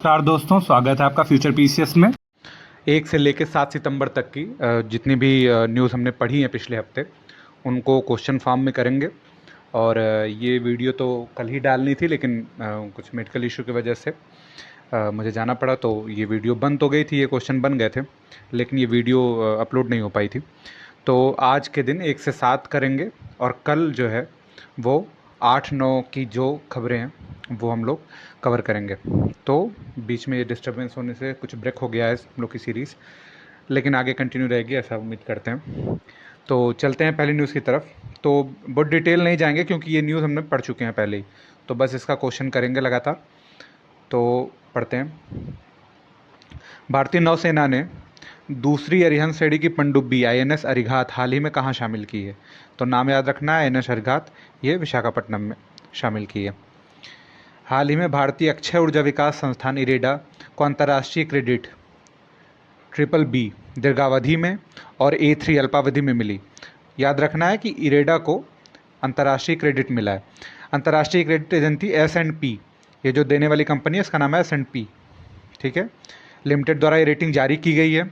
नमस्कार दोस्तों, स्वागत है आपका फ्यूचर पीसीएस में। 1 से लेकर 7 सितंबर तक की जितनी भी न्यूज़ हमने पढ़ी है पिछले हफ्ते, उनको क्वेश्चन फॉर्म में करेंगे। और ये वीडियो तो कल ही डालनी थी, लेकिन कुछ मेडिकल इशू की वजह से मुझे जाना पड़ा, तो ये वीडियो बंद तो गई थी, ये क्वेश्चन बन गए थे, लेकिन ये वीडियो अपलोड नहीं हो पाई थी। तो आज के दिन 1 से 7 करेंगे, और कल जो है वो 8-9 की जो खबरें हैं वो हम लोग कवर करेंगे। तो बीच में ये डिस्टरबेंस होने से कुछ ब्रेक हो गया है हम लोग की सीरीज़, लेकिन आगे कंटिन्यू रहेगी ऐसा उम्मीद करते हैं। तो चलते हैं पहली न्यूज़ की तरफ। तो बहुत डिटेल नहीं जाएंगे क्योंकि ये न्यूज़ हमने पढ़ चुके हैं पहले ही, तो बस इसका क्वेश्चन करेंगे लगातार। तो पढ़ते हैं। भारतीय नौसेना ने दूसरी अरिहंत श्रेणी की पनडुब्बी आईएनएस अरिघात हाल ही में कहाँ शामिल की है? तो नाम याद रखना है, आईएनएस अरिघात ये विशाखापट्टनम में शामिल की है। हाल ही में भारतीय अक्षय ऊर्जा विकास संस्थान इरेडा को अंतर्राष्ट्रीय क्रेडिट BBB दीर्घावधि में और A3 अल्पावधि में मिली। याद रखना है कि इरेडा को अंतर्राष्ट्रीय क्रेडिट मिला है। अंतर्राष्ट्रीय क्रेडिट एजेंसी S&P, ये जो देने वाली कंपनी है इसका नाम है S&P, ठीक है, लिमिटेड द्वारा ये रेटिंग जारी की गई है।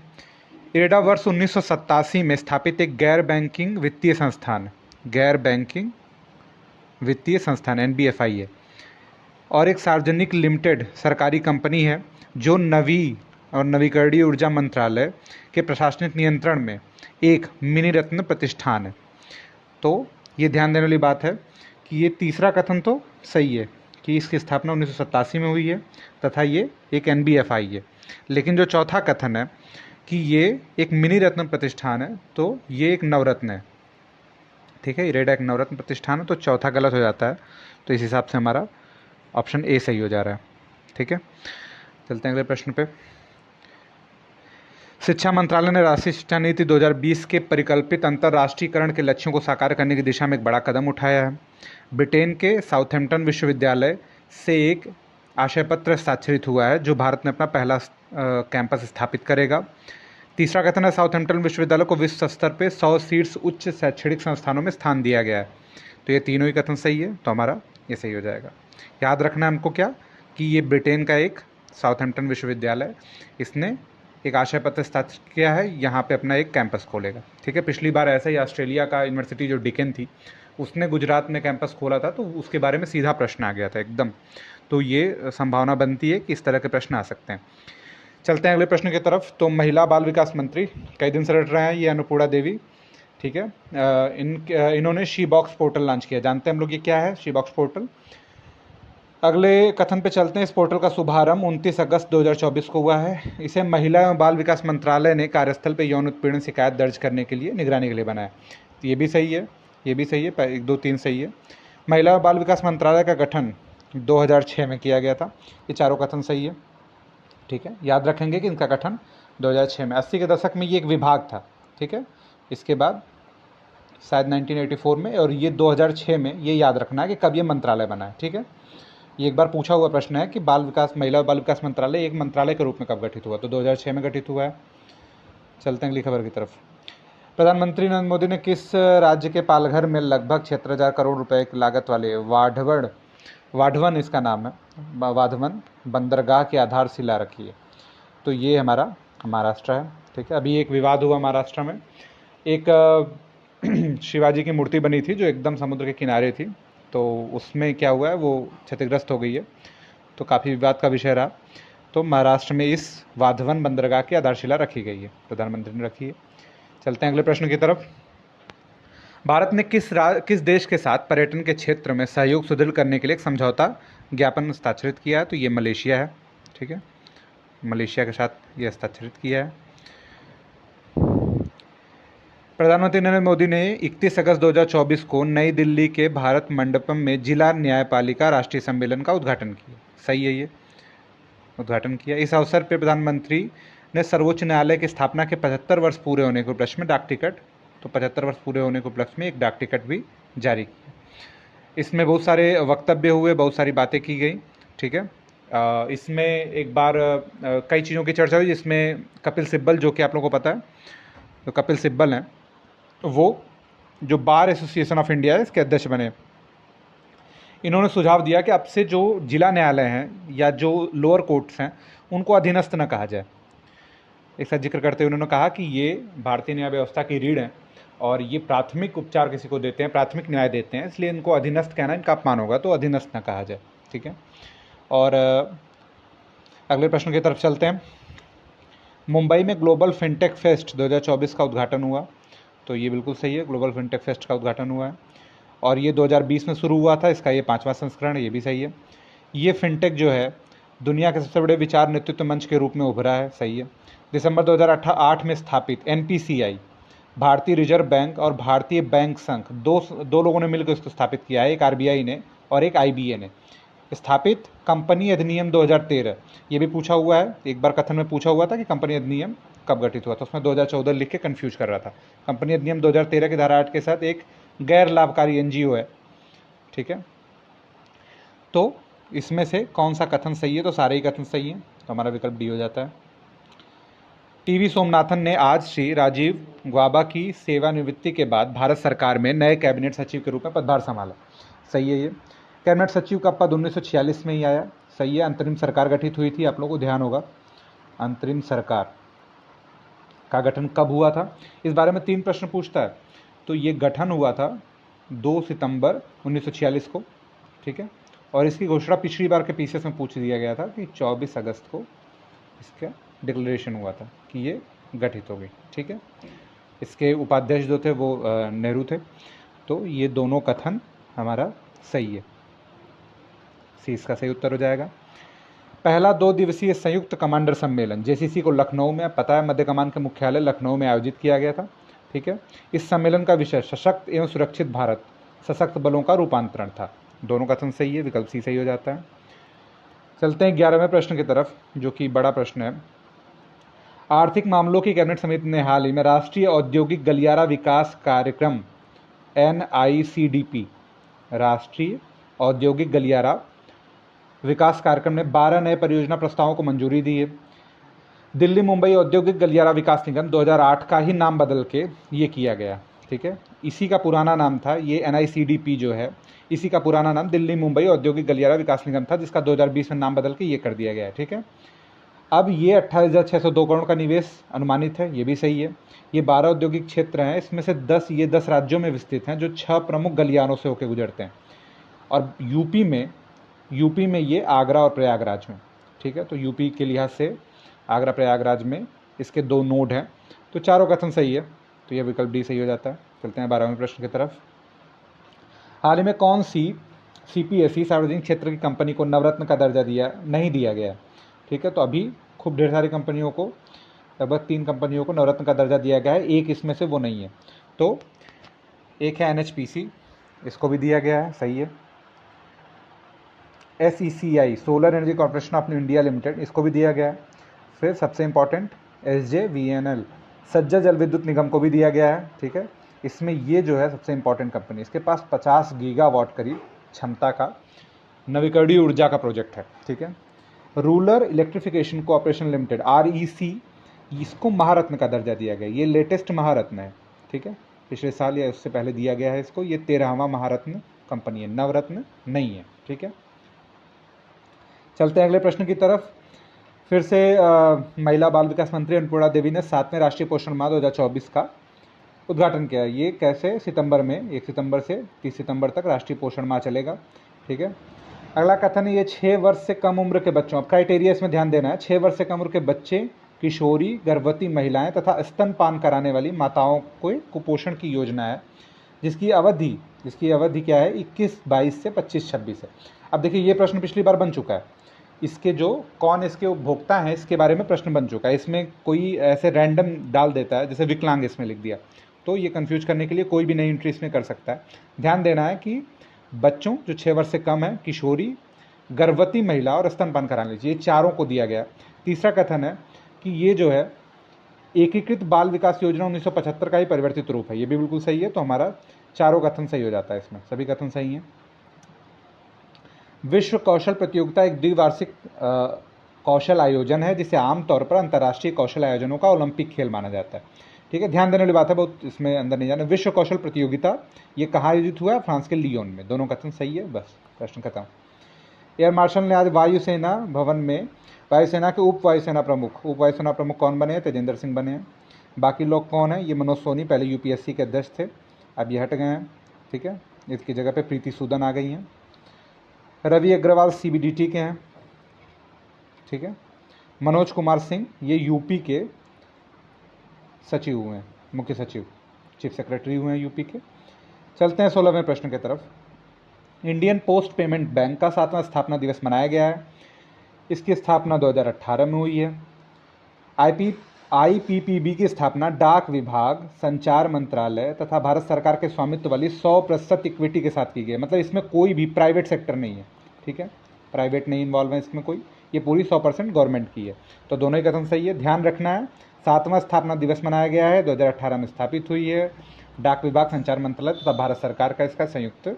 इरेडा वर्ष 1987 में स्थापित एक गैर बैंकिंग वित्तीय संस्थान NBFI है, और एक सार्वजनिक लिमिटेड सरकारी कंपनी है जो नवीकरणीय ऊर्जा मंत्रालय के प्रशासनिक नियंत्रण में एक मिनी रत्न प्रतिष्ठान है। तो ये ध्यान देने वाली बात है कि ये तीसरा कथन तो सही है कि इसकी स्थापना 1987 में हुई है तथा ये एक NBFI है, लेकिन जो चौथा कथन है कि ये एक मिनी रत्न प्रतिष्ठान है, तो ये एक नवरत्न है, ठीक है। इरेडा एक नवरत्न प्रतिष्ठान है, तो चौथा गलत हो जाता है। तो इस हिसाब से हमारा ऑप्शन ए सही हो जा रहा है, ठीक है। चलते हैं अगले प्रश्न पे। शिक्षा मंत्रालय ने राष्ट्रीय शिक्षा नीति 2020 के परिकल्पित अंतर्राष्ट्रीयकरण के लक्ष्यों को साकार करने की दिशा में एक बड़ा कदम उठाया है। ब्रिटेन के साउथहैम्पटन विश्वविद्यालय से एक आशय पत्र हस्ताक्षरित हुआ है जो भारत में अपना पहला कैंपस स्थापित करेगा। तीसरा कथन है, साउथहैम्पटन विश्वविद्यालय को विश्व स्तर पर 100 शीर्ष उच्च शैक्षणिक संस्थानों में स्थान दिया गया है। तो ये तीनों ही कथन सही है, तो हमारा ये सही हो जाएगा। याद रखना है हमको क्या, कि ये ब्रिटेन का एक साउथहैम्पटन विश्वविद्यालय, इसने एक आशय पत्र हस्ताक्षर किया है, यहाँ पे अपना एक कैंपस खोलेगा, ठीक है। पिछली बार ऐसा ही ऑस्ट्रेलिया का यूनिवर्सिटी जो डिकेन थी, उसने गुजरात में कैंपस खोला था, तो उसके बारे में सीधा प्रश्न आ गया था एकदम। तो ये संभावना बनती है कि इस तरह के प्रश्न आ सकते हैं। चलते हैं अगले प्रश्न की तरफ। तो महिला बाल विकास मंत्री कई दिन से रट रहे हैं, ये अन्नपूर्णा देवी, ठीक है। इन्होंने शी बॉक्स पोर्टल लॉन्च किया। जानते हैं हम लोग ये क्या है शी बॉक्स पोर्टल। अगले कथन पे चलते हैं। इस पोर्टल का शुभारंभ 29 अगस्त 2024 को हुआ है। इसे महिला एवं बाल विकास मंत्रालय ने कार्यस्थल पर यौन उत्पीड़न शिकायत दर्ज करने के लिए, निगरानी के लिए बनाया। तो ये भी सही है, ये भी सही है, 1 2 3 सही है। महिला एवं बाल विकास मंत्रालय का गठन 2006 में किया गया था। ये चारों कथन सही है, ठीक है। याद रखेंगे कि इनका गठन 2006 में, 80 के दशक में ये एक विभाग था, ठीक है। इसके बाद शायद 1984 में, और ये 2006 में, ये याद रखना है कि कब ये मंत्रालय बना है, ठीक है। ये एक बार पूछा हुआ प्रश्न है कि महिला और बाल विकास मंत्रालय एक मंत्रालय के रूप में कब गठित हुआ, तो 2006 में गठित हुआ है। चलते हैं अगली खबर की तरफ। प्रधानमंत्री नरेंद्र मोदी ने किस राज्य के पालघर में लगभग 76,000 करोड़ रुपए की लागत वाले वाढवन इसका नाम है, वाधवन बंदरगाह की आधारशिला रखी है? तो ये हमारा महाराष्ट्र है, ठीक है। अभी एक विवाद हुआ महाराष्ट्र में, एक शिवाजी की मूर्ति बनी थी जो एकदम समुद्र के किनारे थी, तो उसमें क्या हुआ है, वो क्षतिग्रस्त हो गई है, तो काफ़ी विवाद का विषय रहा। तो महाराष्ट्र में इस वाधवन बंदरगाह की आधारशिला रखी गई है, प्रधानमंत्री ने रखी है। चलते हैं अगले प्रश्न की तरफ। भारत ने किस देश के साथ पर्यटन के क्षेत्र में सहयोग सुदृढ़ करने के लिए एक समझौता ज्ञापन हस्ताक्षरित किया है? तो ये मलेशिया है, ठीक है। मलेशिया के साथ ये हस्ताक्षरित किया है। प्रधानमंत्री नरेंद्र मोदी ने 31 अगस्त 2024 को नई दिल्ली के भारत मंडपम में जिला न्यायपालिका राष्ट्रीय सम्मेलन का उद्घाटन किया। सही है, ये उद्घाटन किया। इस अवसर पर प्रधानमंत्री ने सर्वोच्च न्यायालय की स्थापना के 75 वर्ष पूरे होने के उपलक्ष्य में डाक टिकट, तो 75 वर्ष पूरे होने के उपलक्ष्य में एक डाक टिकट भी जारी किया। इसमें बहुत सारे वक्तव्य हुए, बहुत सारी बातें की गई, ठीक है। इसमें एक बार कई चीज़ों की चर्चा हुई, जिसमें कपिल सिब्बल, जो कि आप लोगों को पता है, तो कपिल सिब्बल हैं, वो जो बार एसोसिएशन ऑफ इंडिया है इसके अध्यक्ष बने। इन्होंने सुझाव दिया कि अब से जो जिला न्यायालय हैं या जो लोअर कोर्ट्स हैं उनको अधीनस्थ न कहा जाए। इसका जिक्र करते हुए उन्होंने कहा कि ये भारतीय न्याय व्यवस्था की रीढ़ है और ये प्राथमिक उपचार किसी को देते हैं, प्राथमिक न्याय देते हैं, इसलिए इनको अधीनस्थ कहना इनका अपमान होगा, तो अधीनस्थ न कहा जाए। ठीक है, और अगले प्रश्न की तरफ चलते हैं। मुंबई में ग्लोबल फिनटेक फेस्ट 2024 का उद्घाटन हुआ, तो ये बिल्कुल सही है, ग्लोबल फिनटेक फेस्ट का उद्घाटन हुआ है और ये 2020 में शुरू हुआ था, इसका ये 5वां संस्करण है, ये भी सही है। ये फिनटेक जो है दुनिया के सबसे बड़े विचार नेतृत्व मंच के रूप में उभरा है, सही है। दिसंबर 2008 में स्थापित एनपीसीआई, भारतीय रिजर्व बैंक और भारतीय बैंक संघ, दो लोगों ने मिलकर इसको स्थापित किया है, एक आरबीआई ने और एक आईबीए ने। स्थापित कंपनी अधिनियम 2013, ये भी पूछा हुआ है, एक बार कथन में पूछा हुआ था कि कंपनी अधिनियम कब गठित हुआ था, उसमें 2014 लिख के कन्फ्यूज कर रहा था। कंपनी अधिनियम 2013 की धारा 8 के साथ एक गैर लाभकारी एनजीओ है। ठीक है, तो इसमें से कौन सा कथन सही है, तो सारे ही कथन सही हैं, तो हमारा विकल्प डी हो जाता है। टीवी सोमनाथन ने आज श्री राजीव गौबा की सेवानिवृत्ति के बाद भारत सरकार में नए कैबिनेट सचिव के रूप में पदभार संभाला, सही है। ये कैबिनेट सचिव का पद 1946 में ही आया, सही है। अंतरिम सरकार गठित हुई थी, आप लोगों को ध्यान होगा अंतरिम सरकार का गठन कब हुआ था, इस बारे में 3 प्रश्न पूछता है। तो ये गठन हुआ था 2 सितंबर 1946 को, ठीक है, और इसकी घोषणा पिछली बार के पीसीएस में पूछ दिया गया था कि 24 अगस्त को इसका डिक्लेरेशन हुआ था कि ये गठित हो गई। ठीक है, इसके उपाध्यक्ष जो थे वो नेहरू थे, तो ये दोनों कथन हमारा सही है, सी इसका सही उत्तर हो जाएगा। पहला 2 दिवसीय संयुक्त कमांडर सम्मेलन जेसीसी को लखनऊ में, पता है मध्य कमान के मुख्यालय लखनऊ में आयोजित किया गया था। ठीक है, इस सम्मेलन का विषय सशक्त एवं सुरक्षित भारत, सशक्त बलों का रूपांतरण था। दोनों कथन सही है, विकल्प सी सही हो जाता है। चलते हैं 11वें प्रश्न की तरफ, जो कि बड़ा प्रश्न है। आर्थिक मामलों की कैबिनेट समिति ने हाल ही में राष्ट्रीय औद्योगिक गलियारा विकास कार्यक्रम NICDP, राष्ट्रीय औद्योगिक गलियारा विकास कार्यक्रम ने 12 नए परियोजना प्रस्तावों को मंजूरी दी है। दिल्ली मुंबई औद्योगिक गलियारा विकास निगम 2008 का ही नाम बदल के ये किया गया। ठीक है, इसी का पुराना नाम था, ये NICDP जो है इसी का पुराना नाम दिल्ली मुंबई औद्योगिक गलियारा विकास निगम था, जिसका 2020 में नाम बदल के ये कर दिया गया है। ठीक है, अब ये 28,602 करोड़ का निवेश अनुमानित है, ये भी सही है। ये 12 औद्योगिक क्षेत्र हैं, इसमें से 10 राज्यों में विस्तृत हैं, जो 6 प्रमुख गलियारों से होकर गुजरते हैं, और यूपी में ये आगरा और प्रयागराज में। ठीक है, तो यूपी के लिहाज से आगरा प्रयागराज में इसके 2 नोड हैं, तो चारों कथन सही है, तो यह विकल्प डी सही हो जाता है। चलते हैं 12वें प्रश्न की तरफ। हाल ही में कौन सी CPSE सार्वजनिक क्षेत्र की कंपनी को नवरत्न का दर्जा नहीं दिया गया? ठीक है, तो अभी खूब ढेर सारी कंपनियों को, लगभग 3 कंपनियों को नवरत्न का दर्जा दिया गया है, एक इसमें से वो नहीं है। तो एक है NHPC, इसको भी दिया गया है, सही है। SECI solar energy corporation of India limited, इसको भी दिया गया है। फिर सबसे इंपॉर्टेंट SJVNL सज्जर जल विद्युत निगम को भी दिया गया है। ठीक है, इसमें ये जो है सबसे इंपॉर्टेंट कंपनी, इसके पास 50 गीगावाट करीब क्षमता का नवीकरणीय ऊर्जा का प्रोजेक्ट है। ठीक है, rural electrification corporation limited REC, इसको महारत्न का दर्जा दिया गया, ये लेटेस्ट महारत्न है। ठीक है, पिछले साल या उससे पहले दिया गया है इसको, ये 13वां महारत्न कंपनी है, नवरत्न नहीं है। ठीक है, चलते हैं अगले प्रश्न की तरफ। फिर से महिला बाल विकास मंत्री अन्नपूर्णा देवी ने 7वें राष्ट्रीय पोषण माह 2024 का उद्घाटन किया। ये कैसे? सितंबर में 1 सितंबर से 30 सितंबर तक राष्ट्रीय पोषण माह चलेगा। ठीक है, अगला कथन है ये 6 वर्ष से कम उम्र के बच्चों, अब क्राइटेरिया इसमें ध्यान देना है, 6 वर्ष से कम उम्र के बच्चे, किशोरी, गर्भवती महिलाएं तथा स्तनपान कराने वाली माताओं को कुपोषण की योजना है, जिसकी अवधि क्या है? 21-22 से 25-26 है। अब देखिए, ये प्रश्न पिछली बार बन चुका है, इसके जो कौन इसके उपभोक्ता हैं इसके बारे में प्रश्न बन चुका है। इसमें कोई ऐसे रैंडम डाल देता है, जैसे विकलांग इसमें लिख दिया, तो ये कंफ्यूज करने के लिए कोई भी नई एंट्री इसमें कर सकता है। ध्यान देना है कि बच्चों जो 6 वर्ष से कम है, किशोरी, गर्भवती महिला और स्तनपान कराने लीजिए, ये चारों को दिया गया। तीसरा कथन है कि ये जो है एकीकृत बाल विकास योजना 1975 का ही परिवर्तित रूप है, ये भी बिल्कुल सही है, तो हमारा चारों कथन सही हो जाता है, इसमें सभी कथन सही हैं। विश्व कौशल प्रतियोगिता एक द्विवार्षिक कौशल आयोजन है, जिसे आमतौर पर अंतर्राष्ट्रीय कौशल आयोजनों का ओलंपिक खेल माना जाता है। ठीक है, ध्यान देने वाली बात है, बहुत इसमें अंदर नहीं जाना। विश्व कौशल प्रतियोगिता ये कहाँ आयोजित हुआ है? फ्रांस के लियोन में। दोनों कथन सही है, बस प्रश्न खत्म। एयर मार्शल ने आज वायुसेना भवन में वायुसेना के उप वायुसेना प्रमुख कौन बने हैं? तेजेंद्र सिंह बने हैं। बाकी लोग कौन है? ये मनोज सोनी, पहले यूपीएससी के अध्यक्ष थे, अब ये हट गए हैं। ठीक है, इसकी जगह पे प्रीति सूदन आ गई हैं। रवि अग्रवाल सीबीडीटी के हैं। ठीक है, मनोज कुमार सिंह ये यूपी के सचिव हुए हैं, मुख्य सचिव, चीफ सेक्रेटरी हुए हैं यूपी के। चलते हैं 16वें प्रश्न की तरफ। इंडियन पोस्ट पेमेंट बैंक का 7वां स्थापना दिवस मनाया गया है। इसकी स्थापना 2018 में हुई है। आईपीपीबी की स्थापना डाक विभाग, संचार मंत्रालय तथा भारत सरकार के स्वामित्व वाली 100% इक्विटी के साथ की गई है। मतलब इसमें कोई भी प्राइवेट सेक्टर नहीं है। ठीक है, प्राइवेट नहीं इन्वॉल्व है इसमें कोई, ये पूरी 100% गवर्नमेंट की है। तो दोनों ही कथन सही है। ध्यान रखना है, 7वां स्थापना दिवस मनाया गया है, 2018 में स्थापित हुई है। डाक विभाग, संचार मंत्रालय तथा भारत सरकार का इसका संयुक्त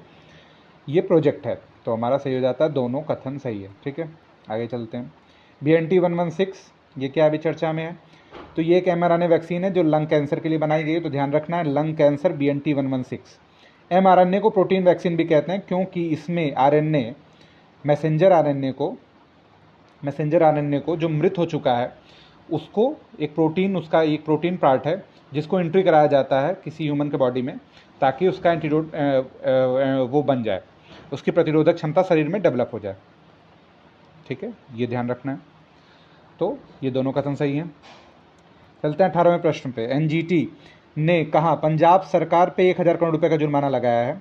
ये प्रोजेक्ट है। तो हमारा सही हो जाता है, दोनों कथन सही है। ठीक है, आगे चलते हैं। BNT116 ये क्या अभी चर्चा में है? तो ये एक mRNA वैक्सीन है जो लंग कैंसर के लिए बनाई गई है। तो ध्यान रखना है, लंग कैंसर BNT116। mRNA को प्रोटीन वैक्सीन भी कहते हैं क्योंकि इसमें RNA मैसेंजर आरएनए को जो मृत हो चुका है उसको एक प्रोटीन, उसका एक प्रोटीन पार्ट है जिसको एंट्री कराया जाता है किसी ह्यूमन के बॉडी में, ताकि उसका एंटीडोट वो बन जाए, उसकी प्रतिरोधक क्षमता शरीर में डेवलप हो जाए। ठीक है, ये ध्यान रखना है। तो ये दोनों कथन सही हैं। चलते हैं 18वें प्रश्न पे। एनजीटी ने कहा पंजाब सरकार पे 1000 करोड़ रुपए का जुर्माना लगाया है।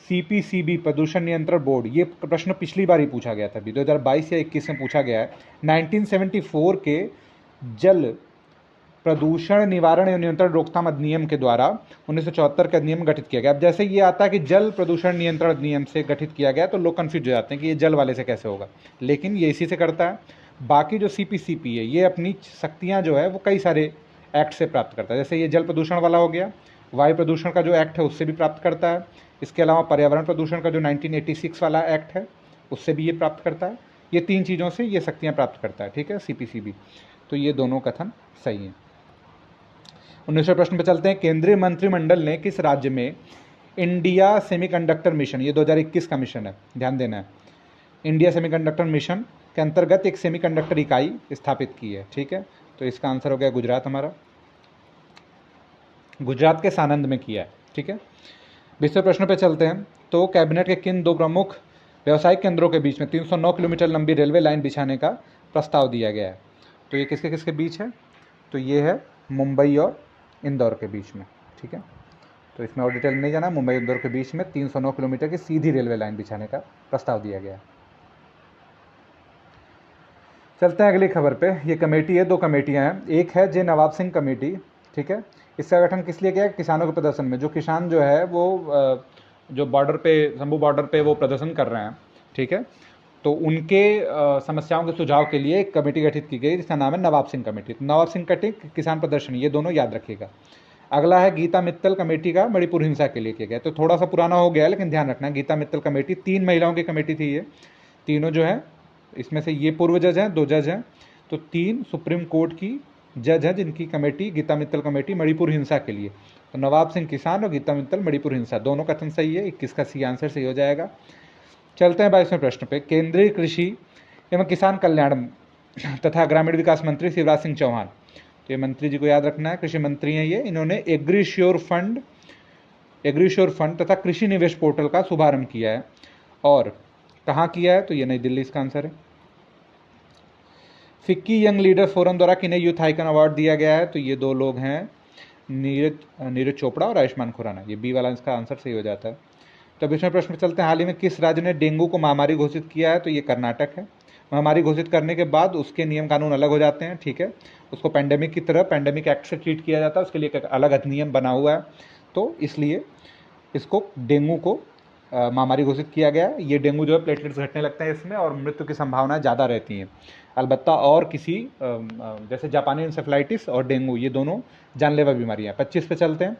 सीपीसीबी प्रदूषण नियंत्रण बोर्ड, ये प्रश्न पिछली बार ही पूछा गया था, अभी 2022 या 21 में पूछा गया है। 1974 के जल प्रदूषण निवारण एवं नियंत्रण रोकथाम अधिनियम के द्वारा 1974 का अधिनियम गठित किया गया। अब जैसे ये आता है कि जल प्रदूषण नियंत्रण अधिनियम से गठित किया गया, तो लोग कंफ्यूज हो जाते हैं कि ये जल वाले से कैसे होगा, लेकिन ये इसी से करता है। बाकी जो सीपीसीपी है ये अपनी शक्तियाँ जो है वो कई सारे एक्ट से प्राप्त करता है। जैसे ये जल प्रदूषण वाला हो गया, वायु प्रदूषण का जो एक्ट है उससे भी प्राप्त करता है। इसके अलावा पर्यावरण प्रदूषण का जो 1986 वाला एक्ट है उससे भी ये प्राप्त करता है। ये 3 चीज़ों से ये शक्तियाँ प्राप्त करता है। ठीक है, सीपीसीबी। तो ये दोनों कथन सही हैं। 19वें प्रश्न पे चलते हैं। केंद्रीय मंत्रिमंडल ने किस राज्य में इंडिया सेमीकंडक्टर मिशन, ये 2021 का मिशन है, ध्यान देना है, इंडिया सेमीकंडक्टर मिशन के अंतर्गत एक सेमीकंडक्टर इकाई स्थापित की है। ठीक है, तो इसका आंसर हो गया गुजरात। हमारा गुजरात के सानंद में किया है। ठीक है, 20वें प्रश्न पे चलते हैं। तो कैबिनेट के किन 2 प्रमुख व्यावसायिक केंद्रों के बीच में 309 किलोमीटर लंबी रेलवे लाइन बिछाने का प्रस्ताव दिया गया है? तो ये किसके किसके बीच है? तो ये है मुंबई और इंदौर के बीच में। ठीक है, तो इसमें और डिटेल नहीं जाना। मुंबई इंदौर के बीच में 309 किलोमीटर की सीधी रेलवे लाइन बिछाने का प्रस्ताव दिया गया है। चलते हैं अगली खबर पे। ये कमेटी है, 2 कमेटियां हैं। एक है जे नवाब सिंह कमेटी। ठीक है, इसका गठन किस लिए किया है? किसानों के प्रदर्शन में। जो किसान जो है वो जो बॉर्डर पे, शंभू बॉर्डर पे वो प्रदर्शन कर रहे हैं। ठीक है, तो उनके समस्याओं के सुझाव के लिए एक कमेटी गठित की गई जिसका नाम है नवाब सिंह कमेटी। नवाब सिंह कमेटी, किसान प्रदर्शन, ये दोनों याद रखिएगा। अगला है गीता मित्तल कमेटी का मणिपुर हिंसा के लिए किया गया। तो थोड़ा सा पुराना हो गया है, लेकिन ध्यान रखना, गीता मित्तल कमेटी 3 महिलाओं की कमेटी थी। ये तीनों जो है, इसमें से ये पूर्व जज हैं, 2 जज हैं, तो 3 सुप्रीम कोर्ट की जज हैं जिनकी कमेटी, गीता मित्तल कमेटी मणिपुर हिंसा के लिए। तो नवाब सिंह किसान और गीता मित्तल मणिपुर हिंसा, दोनों कथन सही है। 21 का सी आंसर सही हो जाएगा। चलते हैं 22वें प्रश्न पे। केंद्रीय कृषि एवं किसान कल्याण तथा ग्रामीण विकास मंत्री शिवराज सिंह चौहान, तो ये मंत्री जी को याद रखना है, कृषि मंत्री हैं ये। इन्होंने एग्रीश्योर फंड तथा कृषि निवेश पोर्टल का शुभारंभ किया है। और कहाँ किया है? तो ये नई दिल्ली इसका आंसर है। फिक्की यंग लीडर फोरम द्वारा किन्हें यूथ आइकन अवार्ड दिया गया है? तो ये 2 लोग हैं, नीरज चोपड़ा और आयुष्मान खुराना। ये बी वाला इसका आंसर सही हो जाता है। तो 20वें प्रश्न पर चलते हैं। हाल ही में किस राज्य ने डेंगू को महामारी घोषित किया है? तो ये कर्नाटक है। महामारी घोषित करने के बाद उसके नियम कानून अलग हो जाते हैं। ठीक है, उसको पैंडेमिक की तरह पैंडेमिक एक्ट से ट्रीट किया जाता है, उसके लिए एक अलग अधिनियम बना हुआ है। तो इसलिए इसको डेंगू को महामारी घोषित किया गया। ये डेंगू जो है प्लेटलेट्स घटने लगते हैं इसमें और मृत्यु की संभावनाएं ज़्यादा रहती हैं। अलबत्ता और किसी जैसे जापानी इंसेफ्लाइटिस और डेंगू, ये दोनों जानलेवा बीमारियाँ। 25 पे चलते हैं।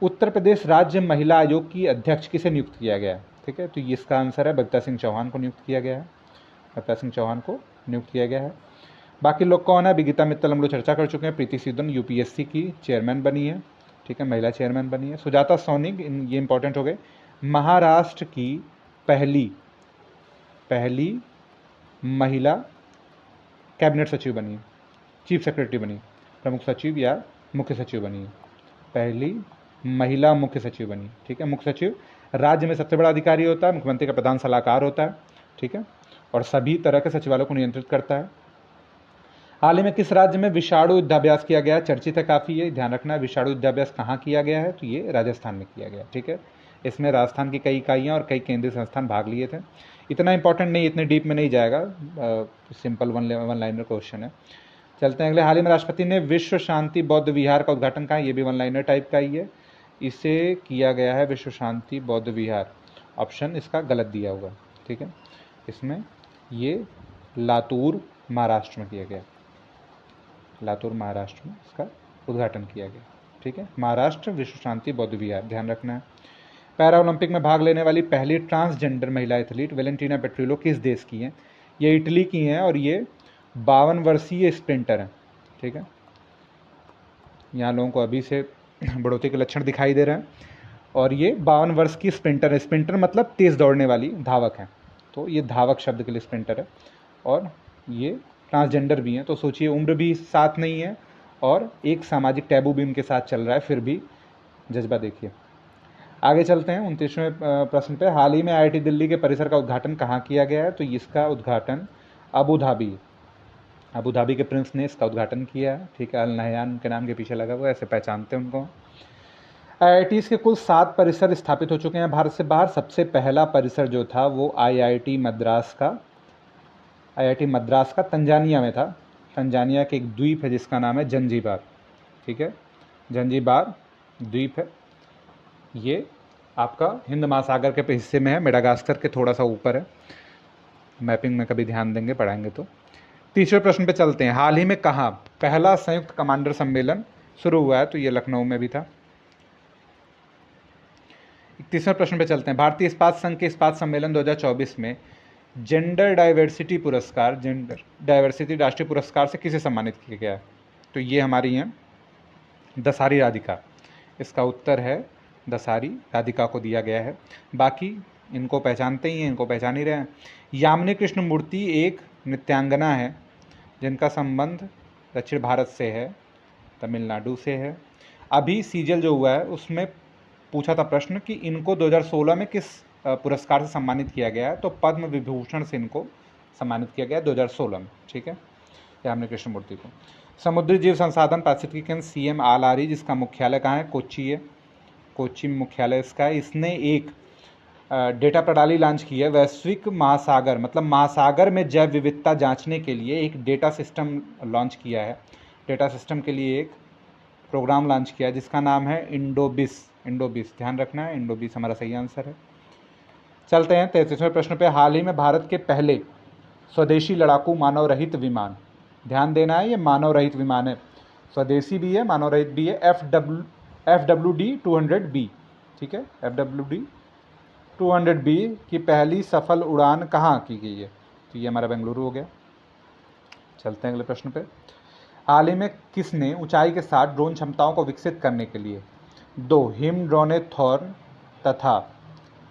उत्तर प्रदेश राज्य महिला आयोग की अध्यक्ष किसे नियुक्त किया गया है? ठीक है, तो इसका आंसर है बबीता सिंह चौहान को नियुक्त किया गया है। बबीता सिंह चौहान को नियुक्त किया गया है। बाकी लोग कौन है? अभी गीता मित्तल हम लोग चर्चा कर चुके हैं। प्रीति सूदन यूपीएससी की चेयरमैन बनी है, ठीक है, महिला चेयरमैन बनी है। सुजाता सोनिक, ये इंपॉर्टेंट हो गए, महाराष्ट्र की पहली महिला कैबिनेट सचिव बनी है, चीफ सेक्रेटरी बनी, प्रमुख सचिव या मुख्य सचिव बनी है, पहली महिला मुख्य सचिव बनी, ठीक है। मुख्य सचिव राज्य में सबसे बड़ा अधिकारी होता है, मुख्यमंत्री का प्रधान सलाहकार होता है, ठीक है, और सभी तरह के सचिवालयों को नियंत्रित करता है। हाल ही में किस राज्य में विषाणु युद्धाभ्यास किया गया? चर्चित है काफ़ी, ये ध्यान रखना है। विषाणु युद्धाभ्यास कहाँ किया गया है? तो ये राजस्थान में किया गया, ठीक है। इसमें राजस्थान की कई इकाइयाँ और कई केंद्रीय संस्थान भाग लिए थे। इतना इंपॉर्टेंट नहीं, इतने डीप में नहीं जाएगा, सिंपल वन लाइनर क्वेश्चन है। चलते हैं अगले। हाल ही में राष्ट्रपति ने विश्व शांति बौद्ध विहार का उद्घाटन कहा? ये भी वन लाइनर टाइप का ही है। इसे किया गया है विश्व शांति बौद्ध विहार, ऑप्शन इसका गलत दिया हुआ, ठीक है। इसमें ये लातूर महाराष्ट्र में किया गया, लातूर महाराष्ट्र में इसका उद्घाटन किया गया, ठीक है। महाराष्ट्र विश्व शांति बौद्ध विहार, ध्यान रखना है। पैरा ओलंपिक में भाग लेने वाली पहली ट्रांसजेंडर महिला एथलीट वेलेंटिना पेट्रिलो किस देश की हैं? ये इटली की हैं और ये 52 वर्षीय स्प्रिंटर हैं, ठीक है। यहाँ लोगों को अभी से बढ़ोतरी के लक्षण दिखाई दे रहे हैं और ये 52 वर्ष की स्प्रिंटर है। स्प्रिंटर मतलब तेज़ दौड़ने वाली, धावक है, तो ये धावक शब्द के लिए स्प्रिंटर है। और ये ट्रांसजेंडर भी हैं, तो सोचिए उम्र भी साथ नहीं है और एक सामाजिक टैबू भी उनके साथ चल रहा है, फिर भी जज्बा देखिए। आगे चलते हैं 29वें प्रश्न पे। हाल ही में आईआईटी दिल्ली के परिसर का उद्घाटन कहाँ किया गया है? तो इसका उद्घाटन अबू धाबी के प्रिंस ने इसका उद्घाटन किया है, ठीक है। अल नहयान के नाम के पीछे लगा हुआ है, ऐसे पहचानते हैं उनको। आईआईटीज़ के कुल 7 परिसर स्थापित हो चुके हैं भारत से बाहर। सबसे पहला परिसर जो था वो आईआईटी मद्रास का तंजानिया में था। तंजानिया के एक द्वीप है जिसका नाम है जंजीबार, ठीक है, जंजीबार द्वीप है। ये आपका हिंद महासागर के हिस्से में है, मेडागास्कर के थोड़ा सा ऊपर है। मैपिंग में कभी ध्यान देंगे, पढ़ाएंगे तो। तीसरे प्रश्न पे चलते हैं। हाल ही में कहाँ पहला संयुक्त कमांडर सम्मेलन शुरू हुआ है? तो ये लखनऊ में भी था। 31वें प्रश्न पे चलते हैं। भारतीय इस्पात संघ के इस्पात सम्मेलन 2024 में जेंडर डाइवर्सिटी राष्ट्रीय पुरस्कार से किसे सम्मानित किया गया? तो ये हमारी हैं दसारी राधिका, इसका उत्तर है दसारी राधिका को दिया गया है। बाकी इनको पहचानते ही हैं, इनको पहचान ही रहे हैं। यामिनी कृष्णमूर्ति एक नृत्यांगना है जिनका संबंध दक्षिण भारत से है, तमिलनाडु से है। अभी सीजल जो हुआ है उसमें पूछा था प्रश्न कि इनको 2016 में किस पुरस्कार से सम्मानित किया गया है? तो पद्म विभूषण से इनको सम्मानित किया गया 2016 में, ठीक है, यामिनी कृष्णमूर्ति को। समुद्री जीव संसाधन पारिस्थितिकी केंद्र CMRRE जिसका मुख्यालय कहाँ है? कोच्चि है, कोच्चि में मुख्यालय इसका है। इसने एक डेटा प्रणाली लॉन्च की है, वैश्विक महासागर मतलब महासागर में जैव विविधता जांचने के लिए एक डेटा सिस्टम लॉन्च किया है। डेटा सिस्टम के लिए एक प्रोग्राम लॉन्च किया है जिसका नाम है इंडोबिस, ध्यान रखना है, इंडोबिस हमारा सही आंसर है। चलते हैं 33वें प्रश्न पे। हाल ही में भारत के पहले स्वदेशी लड़ाकू मानव रहित विमान, ध्यान देना है, ये मानव रहित विमान है, स्वदेशी भी है मानव रहित भी है, FWD-200B, ठीक है, FWD-200B की पहली सफल उड़ान कहाँ की गई है? तो ये हमारा बेंगलुरु हो गया। चलते हैं अगले प्रश्न पे। हाल ही में किसने ऊंचाई के साथ ड्रोन क्षमताओं को विकसित करने के लिए 2 हिमड्रोनेथॉर्न तथा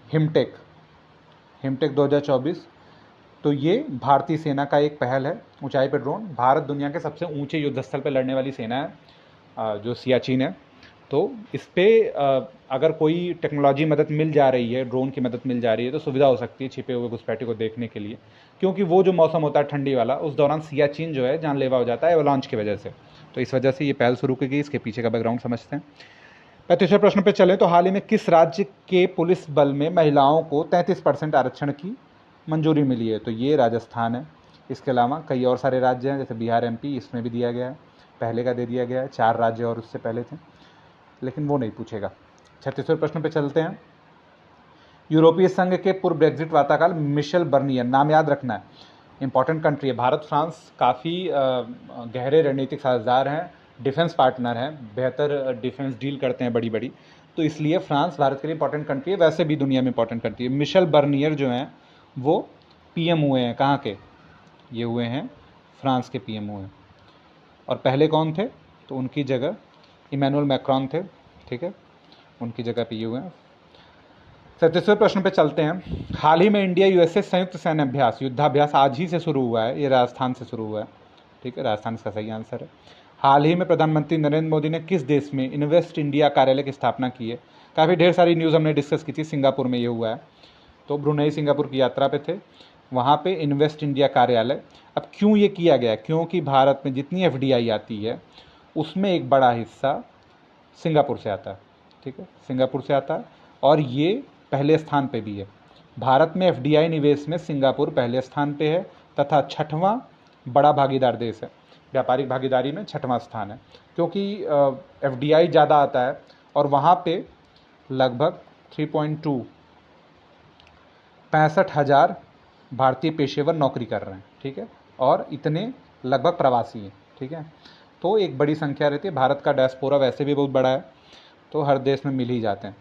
हिमटेक 2024, तो ये भारतीय सेना का एक पहल है ऊंचाई पर ड्रोन। भारत दुनिया के सबसे ऊंचे युद्ध स्थल पर लड़ने वाली सेना है जो सियाचिन है, तो इस पर अगर कोई टेक्नोलॉजी मदद मिल जा रही है, ड्रोन की मदद मिल जा रही है, तो सुविधा हो सकती है छिपे हुए घुसपैठे को देखने के लिए, क्योंकि वो जो मौसम होता है ठंडी वाला, उस दौरान सियाचिन जो है जानलेवा हो जाता है एवलांच की वजह से, तो इस वजह से ये पहल शुरू की गई। इसके पीछे का बैकग्राउंड समझते हैं। 35वें प्रश्न पे चलें तो हाल ही में किस राज्य के पुलिस बल में महिलाओं को 33% आरक्षण की मंजूरी मिली है? तो ये राजस्थान है। इसके अलावा कई और सारे राज्य हैं जैसे बिहार, MP, इसमें भी दिया गया है, पहले का दे दिया गया है। 4 राज्य और उससे पहले थे, लेकिन वो नहीं पूछेगा। 36वें प्रश्न पे चलते हैं। यूरोपीय संघ के पूर्व ब्रेग्जिट वार्ताकार मिशेल बर्नियर, नाम याद रखना है, इंपॉर्टेंट कंट्री है। भारत फ्रांस काफ़ी गहरे रणनीतिक साझेदार हैं, डिफेंस पार्टनर हैं, बेहतर डिफेंस डील करते हैं बड़ी बड़ी, तो इसलिए फ्रांस भारत के लिए इंपॉर्टेंट कंट्री है, वैसे भी दुनिया में इंपॉर्टेंट कंट्री है। मिशेल बर्नियर जो हैं वो PM हुए हैं, कहाँ के? ये हुए हैं फ्रांस के पीएम हुए। और पहले कौन थे? तो उनकी जगह इमैनुअल मैक्रोन थे, ठीक है, उनकी जगह पे ये हुए हैं। 37वें प्रश्न पे चलते हैं। हाल ही में इंडिया यूएसए संयुक्त सैन्य अभ्यास युद्धाभ्यास आज ही से शुरू हुआ है, ये राजस्थान से शुरू हुआ है, ठीक है, राजस्थान इसका सही आंसर है। हाल ही में प्रधानमंत्री नरेंद्र मोदी ने किस देश में इन्वेस्ट इंडिया कार्यालय की स्थापना की है? काफ़ी ढेर सारी न्यूज़ हमने डिस्कस की थी, सिंगापुर में ये हुआ है। तो ब्रुनई सिंगापुर की यात्रा पे थे, वहाँ पे इन्वेस्ट इंडिया कार्यालय। अब क्यों ये किया गया? क्योंकि भारत में जितनी एफडीआई आती है उसमें एक बड़ा हिस्सा सिंगापुर से आता है, ठीक है, सिंगापुर से आता है, और ये पहले स्थान पे भी है। भारत में एफडीआई निवेश में सिंगापुर पहले स्थान पे है तथा छठवां बड़ा भागीदार देश है, व्यापारिक भागीदारी में छठवां स्थान है, क्योंकि एफडीआई ज़्यादा आता है और वहाँ पे लगभग 65,000 भारतीय पेशेवर नौकरी कर रहे हैं, ठीक है, और इतने लगभग प्रवासी हैं, ठीक है, तो एक बड़ी संख्या रहती है। भारत का डायस्पोरा वैसे भी बहुत बड़ा है, तो हर देश में मिल ही जाते हैं।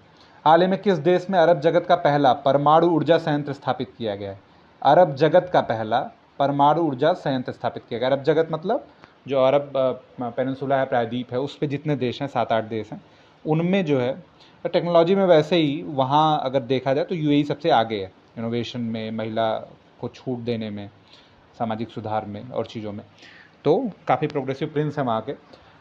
हाल ही में किस देश में अरब जगत का पहला परमाणु ऊर्जा संयंत्र स्थापित किया गया है? अरब जगत का पहला परमाणु ऊर्जा संयंत्र स्थापित किया गया। अरब जगत मतलब जो अरब पेनिनसुला है, प्रायद्वीप है, उस पर जितने देश हैं, 7-8 देश हैं, उनमें जो है टेक्नोलॉजी में वैसे ही वहाँ अगर देखा जाए तो यूएई सबसे आगे है, इनोवेशन में, महिला को छूट देने में, सामाजिक सुधार में और चीज़ों में, तो काफ़ी प्रोग्रेसिव प्रिंस है वहाँ के।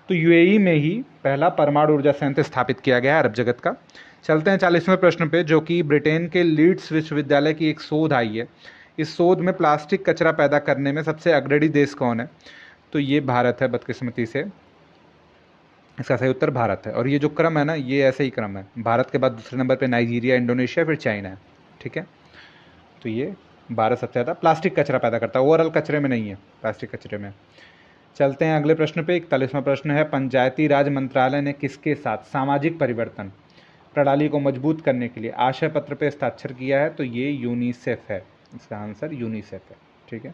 तो यूएई में ही पहला परमाणु ऊर्जा संयंत्र स्थापित किया गया है अरब जगत का। चलते हैं 40वें प्रश्न पे, जो कि ब्रिटेन के लीड्स विश्वविद्यालय की एक शोध आई है। इस शोध में प्लास्टिक कचरा पैदा करने में सबसे अग्रणी देश कौन है? तो ये भारत है, बदकिस्मती से इसका सही उत्तर भारत है। और ये जो क्रम है ना, ये ऐसे ही क्रम है, भारत के बाद दूसरे नंबर पे नाइजीरिया, इंडोनेशिया, फिर चाइना है, ठीक है। तो ये भारत सबसे ज़्यादा प्लास्टिक कचरा पैदा करता है, ओवरऑल कचरे में नहीं है, प्लास्टिक कचरे में। चलते हैं अगले प्रश्न पे। 41वां प्रश्न है, पंचायती राज मंत्रालय ने किसके साथ सामाजिक परिवर्तन प्रणाली को मजबूत करने के लिए आशय पत्र पे हस्ताक्षर किया है? तो ये यूनिसेफ है, इसका आंसर यूनिसेफ है, ठीक है।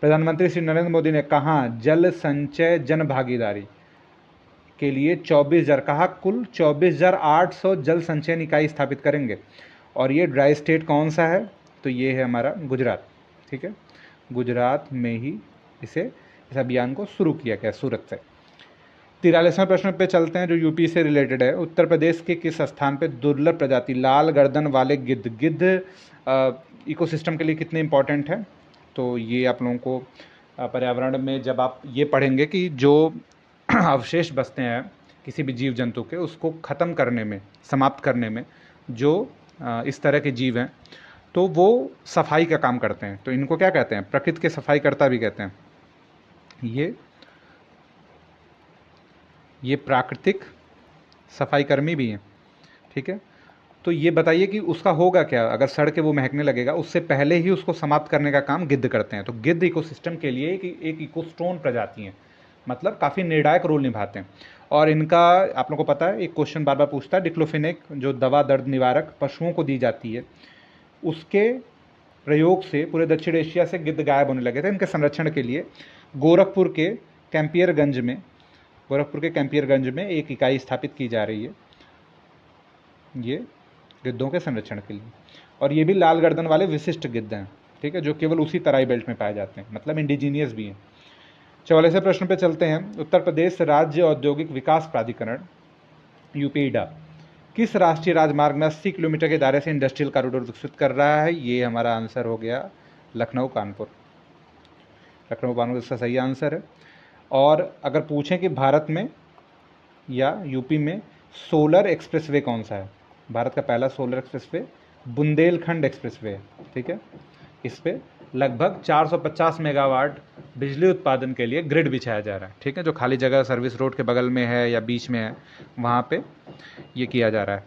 प्रधानमंत्री श्री नरेंद्र मोदी ने कहा जल संचय जन भागीदारी के लिए 24,000 कहा कुल 24,800 जल संचयन इकाई स्थापित करेंगे। और ये ड्राई स्टेट कौन सा है? तो ये है हमारा गुजरात, ठीक है, गुजरात में ही इस अभियान को शुरू किया गया, सूरत से। 43वें प्रश्न पे चलते हैं, जो यूपी से रिलेटेड है। उत्तर प्रदेश के किस स्थान पे दुर्लभ प्रजाति लाल गर्दन वाले गिद्ध इकोसिस्टम के लिए कितने इंपॉर्टेंट है? तो ये आप लोगों को पर्यावरण में जब आप ये पढ़ेंगे कि जो अवशेष बचते हैं किसी भी जीव जंतु के, उसको ख़त्म करने में, समाप्त करने में जो इस तरह के जीव हैं, तो वो सफाई का काम करते हैं। तो इनको क्या कहते हैं? प्रकृति के सफाईकर्ता भी कहते हैं। ये प्राकृतिक सफाईकर्मी भी हैं, ठीक है। तो ये बताइए कि उसका होगा क्या अगर सड़ के वो महकने लगेगा? उससे पहले ही उसको समाप्त करने का काम गिद्ध करते हैं। तो गिद्ध इकोसिस्टम के लिए एक इकोस्टोन प्रजाति है, मतलब काफ़ी निर्णायक रोल निभाते हैं। और इनका आप लोगों को पता है, एक क्वेश्चन बार बार पूछता है, डिक्लोफेनेक जो दवा दर्द निवारक पशुओं को दी जाती है, उसके प्रयोग से पूरे दक्षिण एशिया से गिद्ध गायब होने लगे थे। इनके संरक्षण के लिए गोरखपुर के कैंपियरगंज में एक इकाई स्थापित की जा रही है, ये गिद्धों के संरक्षण के लिए। और ये भी लाल गर्दन वाले विशिष्ट गिद्ध हैं, ठीक है, जो केवल उसी तराई बेल्ट में पाए जाते हैं, मतलब इंडिजीनियस भी हैं। 44वें प्रश्न पे चलते हैं। उत्तर प्रदेश राज्य औद्योगिक विकास प्राधिकरण यूपीडा किस राष्ट्रीय राजमार्ग में 80 किलोमीटर के दायरे से इंडस्ट्रियल कॉरिडोर विकसित कर रहा है? ये हमारा आंसर हो गया लखनऊ कानपुर इसका सही आंसर है। और अगर पूछें कि भारत में या यूपी में सोलर एक्सप्रेसवे कौन सा है? भारत का पहला सोलर एक्सप्रेसवे बुंदेलखंड एक्सप्रेसवे है, ठीक है। इस पे लगभग 450 मेगावाट बिजली उत्पादन के लिए ग्रिड बिछाया जा रहा है, ठीक है, जो खाली जगह सर्विस रोड के बगल में है या बीच में है, वहाँ पे ये किया जा रहा है।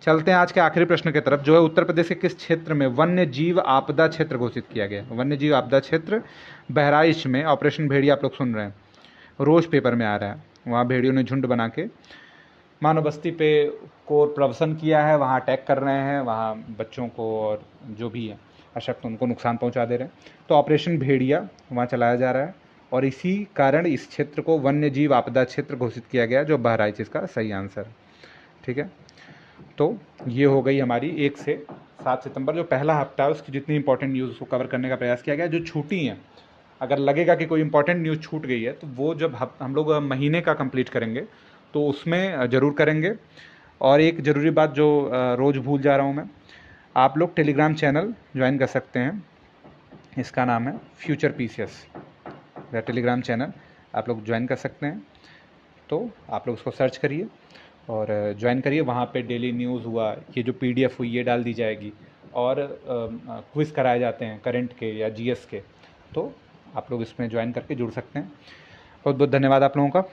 चलते हैं आज के आखिरी प्रश्न की तरफ, जो है उत्तर प्रदेश के किस क्षेत्र में वन्य जीव आपदा क्षेत्र घोषित किया गया? वन्य जीव आपदा क्षेत्र बहराइच में ऑपरेशन भेड़िया, आप लोग सुन रहे हैं, रोज पेपर में आ रहा है। वहाँ भेड़ियों ने झुंड बना के मानव बस्ती पे को प्रवसन किया है, वहाँ अटैक कर रहे हैं, वहाँ बच्चों को और जो भी है अशक्त उनको नुकसान पहुँचा दे रहे हैं। तो ऑपरेशन भेड़िया वहाँ चलाया जा रहा है, और इसी कारण इस क्षेत्र को वन्य जीव आपदा क्षेत्र घोषित किया गया, जो बहराइच इसका सही आंसर है, ठीक है। तो ये हो गई हमारी 1 से 7 सितंबर जो पहला हफ्ता है उसकी जितनी इंपॉर्टेंट न्यूज़ को कवर करने का प्रयास किया गया। जो छूटी हैं अगर लगेगा कि कोई इंपॉर्टेंट न्यूज़ छूट गई है तो वो जब हम लोग महीने का कंप्लीट करेंगे तो उसमें ज़रूर करेंगे। और एक ज़रूरी बात जो रोज़ भूल जा रहा हूँ मैं, आप लोग टेलीग्राम चैनल ज्वाइन कर सकते हैं, इसका नाम है फ्यूचर पीसीएस। वह टेलीग्राम चैनल आप लोग ज्वाइन कर सकते हैं, तो आप लोग उसको सर्च करिए और ज्वाइन करिए। वहाँ पे डेली न्यूज़ हुआ, ये जो पीडीएफ हुई ये डाल दी जाएगी और क्विज़ कराए जाते हैं करंट के या जीएस के, तो आप लोग इसमें ज्वाइन करके जुड़ सकते हैं। बहुत बहुत धन्यवाद आप लोगों का।